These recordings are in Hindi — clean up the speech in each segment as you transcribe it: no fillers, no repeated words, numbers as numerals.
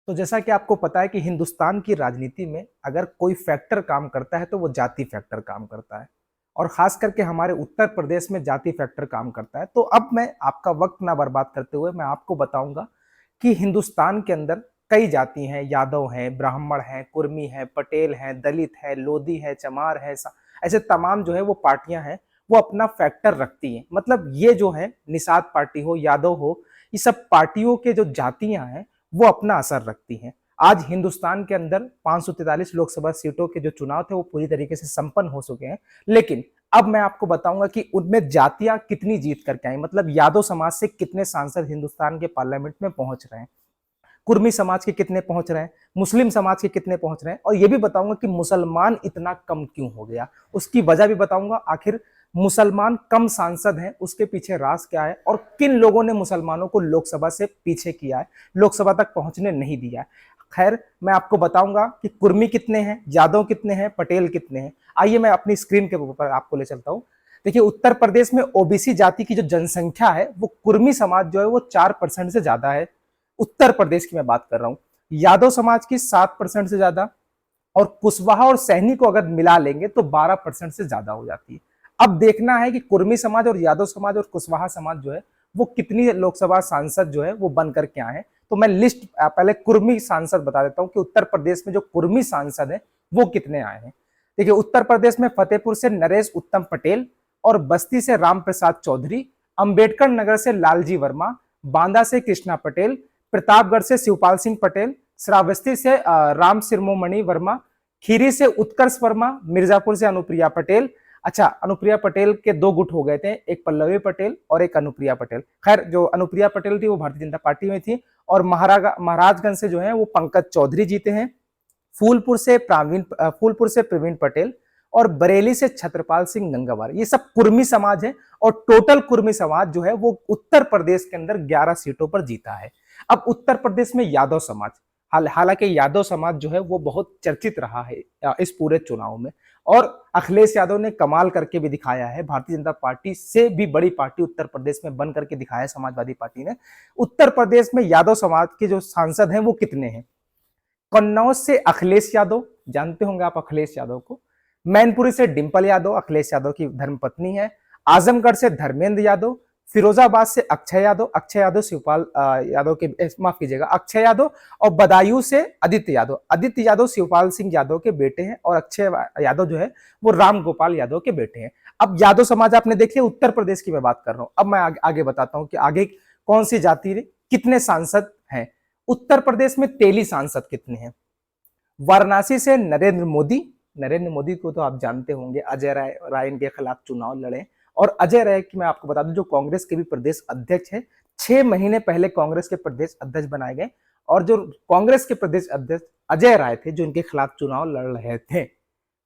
तो जैसा कि आपको पता है कि हिंदुस्तान की राजनीति में अगर कोई फैक्टर काम करता है तो वो जाति फैक्टर काम करता है। और खास करके हमारे उत्तर प्रदेश में जाति फैक्टर काम करता है। तो अब मैं आपका वक्त ना बर्बाद करते हुए मैं आपको बताऊंगा कि हिंदुस्तान के अंदर कई जाति हैं, यादव हैं, ब्राह्मण हैं, कुर्मी हैं, पटेल हैं, दलित हैं, लोधी हैं, चमार हैं, ऐसे तमाम जो है वो पार्टियां हैं, वो अपना फैक्टर रखती हैं। मतलब ये जो है निषाद पार्टी हो, यादव हो, ये सब पार्टियों के जो जातियां हैं वो अपना असर रखती हैं। आज हिंदुस्तान के अंदर 543 लोकसभा सीटों के जो चुनाव थे वो पूरी तरीके से संपन्न हो चुके हैं। लेकिन अब मैं आपको बताऊंगा कि उनमें जातियां कितनी जीत करके आई, मतलब यादव समाज से कितने सांसद हिंदुस्तान के पार्लियामेंट में पहुंच रहे हैं, कुर्मी समाज के कितने पहुंच रहे हैं, मुस्लिम समाज के कितने पहुंच रहे हैं, और ये भी बताऊंगा कि मुसलमान इतना कम क्यों हो गया, उसकी वजह भी बताऊंगा। आखिर मुसलमान कम सांसद हैं, उसके पीछे राज क्या है और किन लोगों ने मुसलमानों को लोकसभा से पीछे किया है, लोकसभा तक पहुंचने नहीं दिया है। खैर, मैं आपको बताऊंगा कि कुर्मी कितने हैं, यादव कितने हैं, पटेल कितने हैं। आइए मैं अपनी स्क्रीन के ऊपर आपको ले चलता हूं। देखिए, उत्तर प्रदेश में ओबीसी जाति की जो जनसंख्या है वो कुर्मी समाज जो है वो 4% से ज्यादा है। उत्तर प्रदेश की मैं बात कर रहा हूं। यादव समाज की 7% से ज्यादा, और कुशवाहा और सैनी को अगर मिला लेंगे तो 12% से ज्यादा हो जाती है। अब देखना है कि कुर्मी समाज और यादव समाज और कुशवाहा समाज जो है वो कितनी लोकसभा सांसद जो है वो बन करके आए हैं। तो मैं लिस्ट पहले कुर्मी सांसद बता देता हूं कि उत्तर प्रदेश में जो कुर्मी सांसद है वो कितने आए हैं। देखिए, उत्तर प्रदेश में फतेहपुर से नरेश उत्तम पटेल, और बस्ती से राम प्रसाद चौधरी, अंबेडकर नगर से लालजी वर्मा, बांदा से कृष्णा पटेल, प्रतापगढ़ से शिवपाल सिंह पटेल, श्रावस्ती से राम सिरमोमणि वर्मा, खीरी से उत्कर्ष वर्मा, मिर्जापुर से अनुप्रिया पटेल। अच्छा, अनुप्रिया पटेल के दो गुट हो गए थे, एक पल्लवी पटेल और एक अनुप्रिया पटेल। खैर, जो अनुप्रिया पटेल थी वो भारतीय जनता पार्टी में थी। और महाराजगंज से जो है वो पंकज चौधरी जीते हैं। फूलपुर से प्रवीण पटेल, और बरेली से छत्रपाल सिंह गंगावार। ये सब कुर्मी समाज है, और टोटल कुर्मी समाज जो है वो उत्तर प्रदेश के अंदर 11 सीटों पर जीता है। अब उत्तर प्रदेश में यादव समाज, हालांकि यादव समाज जो है वो बहुत चर्चित रहा है इस पूरे चुनाव में, और अखिलेश यादव ने कमाल करके भी दिखाया है। भारतीय जनता पार्टी से भी बड़ी पार्टी उत्तर प्रदेश में बन करके दिखाया समाजवादी पार्टी ने। उत्तर प्रदेश में यादव समाज के जो सांसद हैं वो कितने हैं। कन्नौज से अखिलेश यादव, जानते होंगे आप अखिलेश यादव को। मैनपुरी से डिंपल यादव, अखिलेश यादव की धर्मपत्नी है। आजमगढ़ से धर्मेंद्र यादव, फिरोजाबाद से अक्षय यादव, अक्षय यादव शिवपाल यादव के, माफ कीजिएगा, अक्षय यादव। और बदायूं से आदित्य यादव, आदित्य यादव शिवपाल सिंह यादव के बेटे हैं, और अक्षय यादव जो है वो राम गोपाल यादव के बेटे हैं। अब यादव समाज आपने देखिए, उत्तर प्रदेश की मैं बात कर रहा हूं। अब मैं आगे बताता हूं कि आगे कौन सी जाति कितने सांसद हैं। उत्तर प्रदेश में तेली सांसद कितने हैं। वाराणसी से नरेंद्र मोदी, नरेंद्र मोदी को तो आप जानते होंगे, अजय राय इनके खिलाफ चुनाव लड़े। और अजय राय की मैं आपको बता दूं जो कांग्रेस के भी प्रदेश अध्यक्ष है, 6 महीने पहले कांग्रेस के प्रदेश अध्यक्ष बनाए गए। और जो कांग्रेस के प्रदेश अध्यक्ष अजय राय थे जो इनके खिलाफ चुनाव लड़ रहे थे,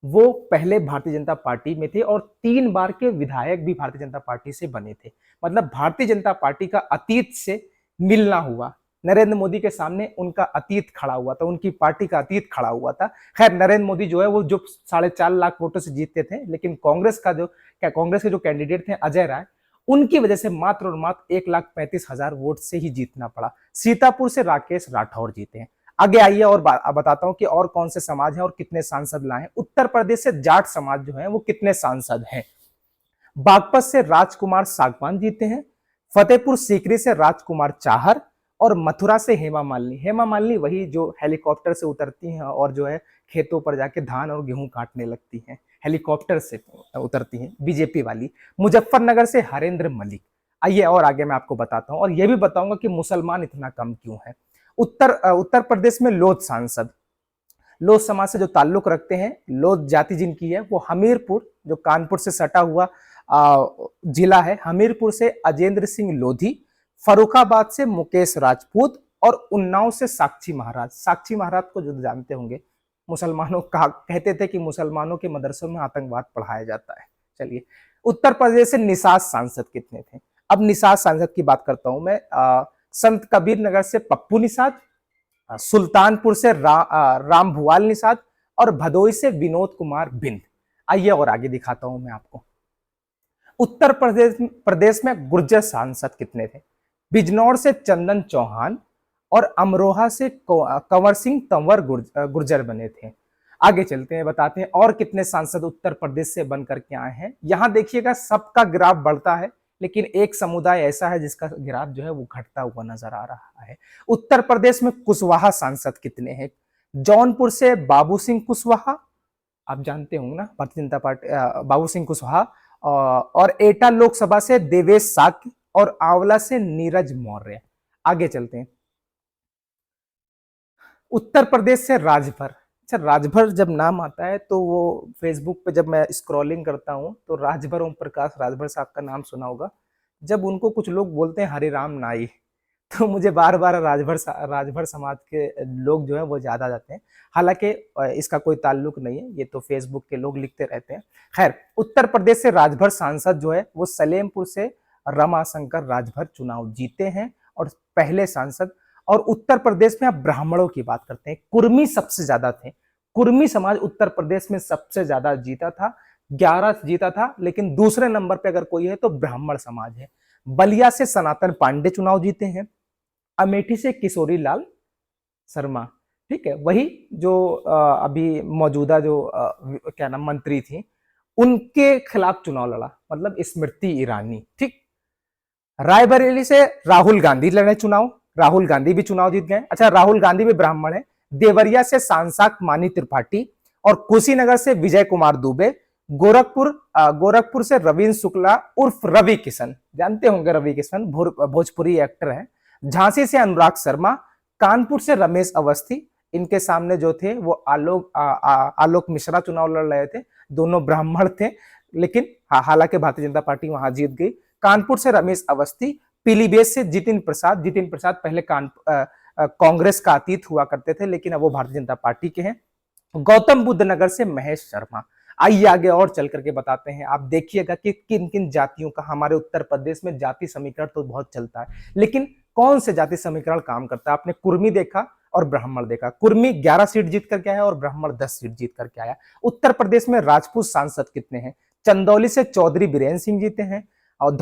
वो पहले भारतीय जनता पार्टी में थे, और 3 बार के विधायक भी भारतीय जनता पार्टी से बने थे। मतलब भारतीय जनता पार्टी का अतीत से मिलना हुआ। नरेंद्र मोदी के सामने उनका अतीत खड़ा हुआ था, उनकी पार्टी का अतीत खड़ा हुआ था। खैर, नरेंद्र मोदी जो है वो जो 4.5 लाख वोटों से जीतते थे, लेकिन कांग्रेस के जो कैंडिडेट थे अजय राय, उनकी वजह से मात्र और मात्र 1,35,000 वोट से ही जीतना पड़ा। सीतापुर से राकेश राठौर जीते हैं। आगे आइए और बताता हूं कि और कौन से समाज हैं और कितने सांसद लाए हैं। उत्तर प्रदेश से जाट समाज जो है वो कितने सांसद हैं। बागपत से राजकुमार सागवान जीते हैं। फतेहपुर सीकरी से राजकुमार चाहर, और मथुरा से हेमा मालिनी। हेमा मालिनी वही जो हेलीकॉप्टर से उतरती हैं और जो है खेतों पर जाके धान और गेहूं काटने लगती हैं, हेलीकॉप्टर से उतरती हैं, बीजेपी वाली। मुजफ्फरनगर से हरेंद्र मलिक। आइए और आगे मैं आपको बताता हूं, और यह भी बताऊंगा कि मुसलमान इतना कम क्यों है। उत्तर प्रदेश में लोध सांसद, लोध समाज से जो ताल्लुक रखते हैं, लोध जाति जिनकी है, वो हमीरपुर, जो कानपुर से सटा हुआ जिला है, हमीरपुर से अजेंद्र सिंह लोधी, फरुखाबाद से मुकेश राजपूत, और उन्नाव से साक्षी महाराज। साक्षी महाराज को जो जानते होंगे, मुसलमानों का कहते थे कि मुसलमानों के मदरसों में आतंकवाद पढ़ाया जाता है। चलिए, उत्तर प्रदेश से निषाद सांसद कितने थे। अब निषाद सांसद की बात करता हूं मैं। संत कबीर नगर से पप्पू निषाद, सुल्तानपुर से राम भुवाल निषाद, और भदोई से विनोद कुमार बिंद। आइए और आगे दिखाता हूं मैं आपको। उत्तर प्रदेश प्रदेश में गुर्जर सांसद कितने थे। बिजनौर से चंदन चौहान, और अमरोहा से कंवर सिंह तंवर गुर्जर बने थे। आगे चलते हैं, बताते हैं और कितने सांसद उत्तर प्रदेश से बन करके आए हैं। यहां देखिएगा सबका ग्राफ बढ़ता है, लेकिन एक समुदाय ऐसा है जिसका ग्राफ जो है वो घटता हुआ नजर आ रहा है। उत्तर प्रदेश में कुशवाहा सांसद कितने हैं? जौनपुर से बाबू सिंह कुशवाहा, आप जानते होंगे ना, भारतीय जनता पार्टी, बाबू सिंह कुशवाहा। और एटा लोकसभा से देवेश साक्य और आंवला से नीरज मौर्य। आगे चलते हैं, उत्तर प्रदेश से राजभर। अच्छा, राजभर जब नाम आता है तो वो फेसबुक पे जब मैं स्क्रॉलिंग करता हूं तो राजभर ओम प्रकाश राजभर साहब का नाम सुना होगा। जब उनको कुछ लोग बोलते हैं हरिराम नाई, तो मुझे बार बार राजभर समाज के लोग जो है वो ज्यादा जाते हैं। हालांकि इसका कोई ताल्लुक नहीं है, ये तो फेसबुक के लोग लिखते रहते हैं। खैर, उत्तर प्रदेश से राजभर सांसद जो है वो सलेमपुर से रमाशंकर राजभर चुनाव जीते हैं और पहले सांसद। और उत्तर प्रदेश में आप ब्राह्मणों की बात करते हैं, कुर्मी सबसे ज्यादा थे। कुर्मी समाज उत्तर प्रदेश में सबसे ज्यादा जीता था, 11 जीता था। लेकिन दूसरे नंबर पे अगर कोई है तो ब्राह्मण समाज है। बलिया से सनातन पांडे चुनाव जीते हैं। अमेठी से किशोरी लाल शर्मा, ठीक है, वही जो अभी मौजूदा जो क्या नाम मंत्री थी, उनके खिलाफ चुनाव लड़ा, मतलब स्मृति ईरानी। ठीक, रायबरेली से राहुल गांधी लड़े चुनाव, राहुल गांधी भी चुनाव जीत गए। अच्छा, राहुल गांधी भी ब्राह्मण है। देवरिया से सांसद मानी त्रिपाठी और कुशीनगर से विजय कुमार दुबे। गोरखपुर से रविंद्र शुक्ला उर्फ रवि किशन, जानते होंगे रवि किशन, भोजपुरी एक्टर है। झांसी से अनुराग शर्मा। कानपुर से रमेश अवस्थी, इनके सामने जो थे वो आलोक मिश्रा चुनाव लड़ रहे थे, दोनों ब्राह्मण थे। लेकिन हालांकि भारतीय जनता पार्टी वहां जीत गई। कानपुर से रमेश अवस्थी। पीलीभीत से जितिन प्रसाद पहले कांग्रेस का अतीत हुआ करते थे, लेकिन अब वो भारतीय जनता पार्टी के हैं। गौतम बुद्ध नगर से महेश शर्मा। आइए आगे और चल करके बताते हैं। आप देखिएगा कि किन किन जातियों का हमारे उत्तर प्रदेश में जाति समीकरण तो बहुत चलता है, लेकिन कौन से जाति समीकरण काम करता है? आपने कुर्मी देखा और ब्राह्मण देखा। कुर्मी 11 सीट जीत करके आया और ब्राह्मण 10 सीट जीत करके आया। उत्तर प्रदेश में राजपूत सांसद कितने हैं? चंदौली से चौधरी बीरेन सिंह जीते हैं और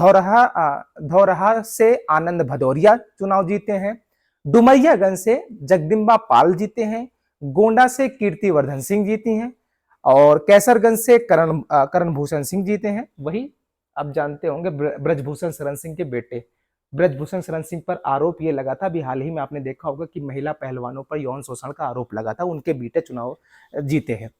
धौरहा से आनंद भदौरिया चुनाव जीते हैं। डुमरियागंज से जगदम्बा पाल जीते हैं। गोंडा से कीर्तिवर्धन सिंह जीती हैं और कैसरगंज से करण भूषण सिंह जीते हैं। वही आप जानते होंगे ब्रजभूषण शरण सिंह के बेटे। ब्रजभूषण शरण सिंह पर आरोप ये लगा था, अभी हाल ही में आपने देखा होगा कि महिला पहलवानों पर यौन शोषण का आरोप लगा था, उनके बेटे चुनाव जीते हैं।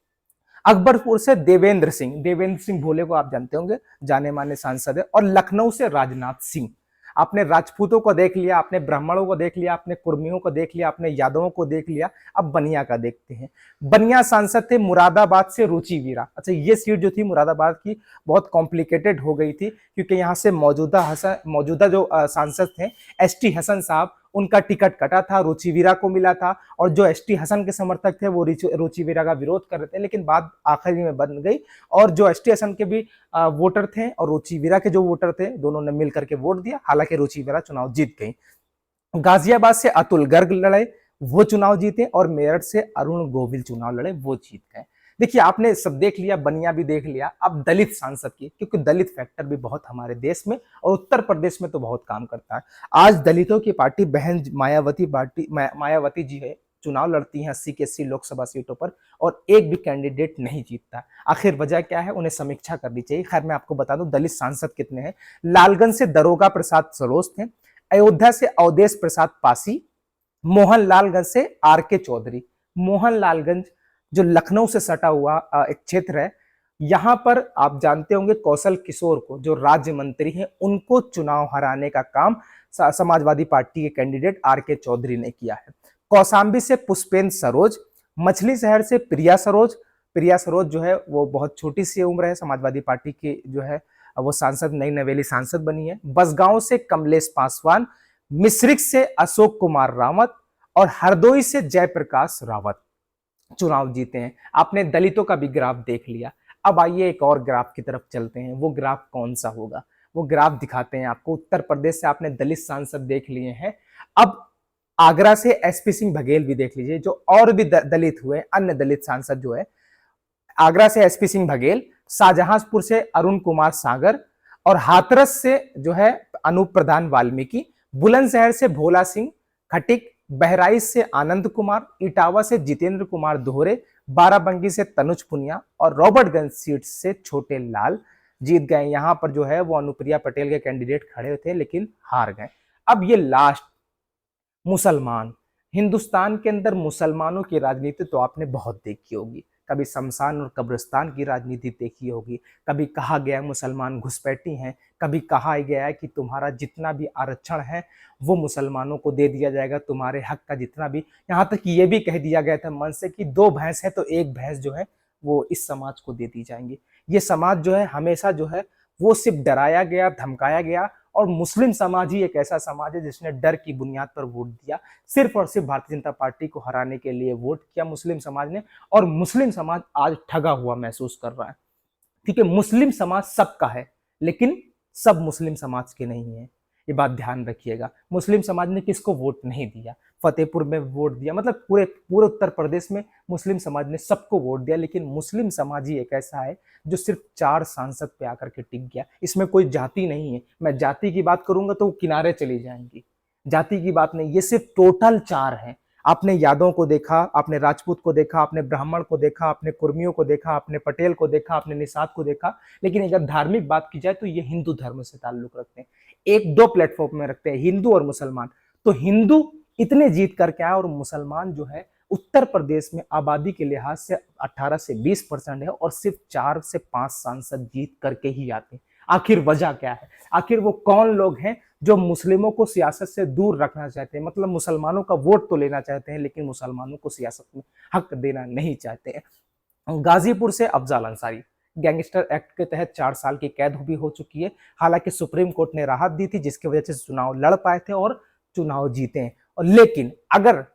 अकबरपुर से देवेंद्र सिंह भोले को आप जानते होंगे, जाने माने सांसद है। और लखनऊ से राजनाथ सिंह। आपने राजपूतों को देख लिया, आपने ब्राह्मणों को देख लिया, आपने कुर्मियों को देख लिया, आपने यादवों को देख लिया, अब बनिया का देखते हैं। बनिया सांसद थे मुरादाबाद से रुचि वीरा। अच्छा, ये सीट जो थी मुरादाबाद की बहुत कॉम्प्लिकेटेड हो गई थी, क्योंकि यहाँ से मौजूदा जो सांसद थे एसटी हसन साहब, उनका टिकट कटा था, रुचि वीरा को मिला था। और जो एसटी हसन के समर्थक थे वो रुचि वीरा का विरोध कर रहे थे, लेकिन बात आखिरी में बन गई और जो एसटी हसन के भी वोटर थे और रुचि वीरा के जो वोटर थे, दोनों ने मिल करके वोट दिया। हालांकि रुचि वीरा चुनाव जीत गई। गाजियाबाद से अतुल गर्ग लड़े, वो चुनाव जीते। और मेरठ से अरुण गोविल चुनाव लड़े, वो जीत गए। देखिए, आपने सब देख लिया, बनिया भी देख लिया। अब दलित सांसद की, क्योंकि दलित फैक्टर भी बहुत हमारे देश में और उत्तर प्रदेश में तो बहुत काम करता है। आज दलितों की पार्टी बहन मायावती जी है, चुनाव लड़ती हैं 80 की 80 लोकसभा सीटों पर और एक भी कैंडिडेट नहीं जीतता। आखिर वजह क्या है? उन्हें समीक्षा करनी चाहिए। खैर, मैं आपको बता दूं दलित सांसद कितने हैं। लालगंज से दरोगा प्रसाद सरोज थे। अयोध्या से अवधेश प्रसाद पासी। मोहनलालगंज से आर के चौधरी। मोहनलालगंज जो लखनऊ से सटा हुआ एक क्षेत्र है, यहां पर आप जानते होंगे कौशल किशोर को, जो राज्य मंत्री हैं, उनको चुनाव हराने का काम समाजवादी पार्टी के कैंडिडेट आर के चौधरी ने किया है। कौशाम्बी से पुष्पेंद्र सरोज। मछली शहर से प्रिया सरोज जो है वो बहुत छोटी सी उम्र है, समाजवादी पार्टी की जो है वो सांसद, नई नवेली सांसद बनी है। बसगांव से कमलेश पासवान। मिश्रिक से अशोक कुमार रावत और हरदोई से जयप्रकाश रावत चुनाव जीते हैं। आपने दलितों का भी ग्राफ देख लिया। अब आइए एक और ग्राफ की तरफ चलते हैं। वो ग्राफ कौन सा होगा? वो ग्राफ दिखाते हैं आपको। उत्तर प्रदेश से आपने दलित सांसद देख लिए हैं, अब आगरा से एसपी सिंह बघेल भी देख लीजिए, जो और भी दलित हुए, अन्य दलित सांसद जो है। आगरा से एसपी सिंह बघेल, शाहजहांपुर से अरुण कुमार सागर और हाथरस से जो है अनूप प्रधान वाल्मीकि, बुलंदशहर से भोला सिंह खटिक, बहराइच से आनंद कुमार, इटावा से जितेंद्र कुमार दोहरे, बाराबंकी से तनुज पुनिया और रॉबर्टगंज सीट से छोटे लाल जीत गए। यहां पर जो है वो अनुप्रिया पटेल के कैंडिडेट खड़े थे लेकिन हार गए। अब ये लास्ट मुसलमान, हिंदुस्तान के अंदर मुसलमानों की राजनीति तो आपने बहुत देखी होगी, कभी शमशान और कब्रिस्तान की राजनीति देखी होगी, कभी कहा गया है मुसलमान घुसपैठी हैं, कभी कहा गया है कि तुम्हारा जितना भी आरक्षण है वो मुसलमानों को दे दिया जाएगा, तुम्हारे हक का जितना भी, यहाँ तक ये भी कह दिया गया था मन से कि 2 भैंस है तो 1 भैंस जो है वो इस समाज को दे दी जाएंगी। ये समाज जो है हमेशा जो है वो सिर्फ डराया गया, धमकाया गया, और मुस्लिम समाज ही एक ऐसा समाज है जिसने डर की बुनियाद पर वोट दिया, सिर्फ और सिर्फ भारतीय जनता पार्टी को हराने के लिए वोट किया मुस्लिम समाज ने। और मुस्लिम समाज आज ठगा हुआ महसूस कर रहा है। ठीक है, मुस्लिम समाज सबका है लेकिन सब मुस्लिम समाज के नहीं है, ये बात ध्यान रखिएगा। मुस्लिम समाज ने किसको वोट नहीं दिया, फतेहपुर में वोट दिया, मतलब पूरे पूरे उत्तर प्रदेश में मुस्लिम समाज ने सबको वोट दिया, लेकिन मुस्लिम समाज ही एक ऐसा है जो सिर्फ 4 सांसद पे आकर के टिक गया। इसमें कोई जाति नहीं है, मैं जाति की बात करूंगा तो किनारे चली जाएंगी, जाति की बात नहीं, ये सिर्फ टोटल 4 है। आपने यादव को देखा, आपने राजपूत को देखा, आपने ब्राह्मण को देखा, आपने कुर्मियों को देखा, आपने पटेल को देखा, आपने निषाद को देखा, लेकिन अगर धार्मिक बात की जाए तो ये हिंदू धर्म से ताल्लुक रखते हैं, 1-2 प्लेटफॉर्म में रखते हैं, हिंदू और मुसलमान। तो हिंदू इतने जीत करके आए और मुसलमान जो है उत्तर प्रदेश में आबादी के लिहाज से 18 से 20% है और सिर्फ 4 से 5 सांसद जीत करके ही आते हैं। आखिर वजह क्या है, आखिर वो कौन लोग हैं जो मुस्लिमों को सियासत से दूर रखना चाहते हैं, मतलब मुसलमानों का वोट तो लेना चाहते हैं लेकिन मुसलमानों को सियासत में हक देना नहीं चाहते हैं। गाजीपुर से अफजाल अंसारी, गैंगस्टर एक्ट के तहत 4 साल की कैद भी हो चुकी है, हालांकि सुप्रीम कोर्ट ने राहत दी थी जिसकी वजह से चुनाव लड़ पाए थे और चुनाव जीते हैं। और लेकिन अगर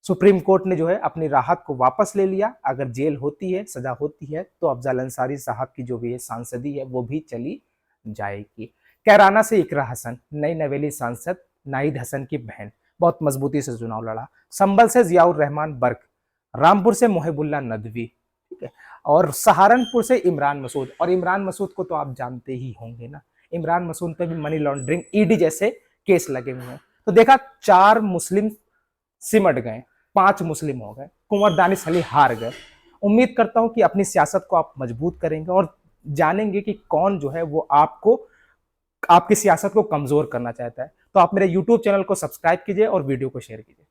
सुप्रीम कोर्ट ने जो है अपनी राहत को वापस ले लिया, अगर जेल होती है, सजा होती है, तो अफजाल अंसारी साहब की जो भी सांसदी है वो भी चली जाएगी। कैराना से इकरा हसन, नई नवेली सांसद नाहिद हसन की बहन, बहुत मजबूती से चुनाव लड़ा। संभल से जियाउर रहमान बर्क, रामपुर से मोहिबुल्ला नदवी, ठीक है, और सहारनपुर से इमरान मसूद। और इमरान मसूद को तो आप जानते ही होंगे ना, इमरान मसूद पे भी मनी लॉन्ड्रिंग, ईडी जैसे केस लगे हुए हैं। तो देखा 4 मुस्लिम सिमट गए, 5 मुस्लिम हो गए, कुंवर दानिश अली हार गए। उम्मीद करता हूं कि अपनी सियासत को आप मजबूत करेंगे और जानेंगे कि कौन जो है वो आपको, आपकी सियासत को कमजोर करना चाहता है। तो आप मेरे YouTube चैनल को सब्सक्राइब कीजिए और वीडियो को शेयर कीजिए।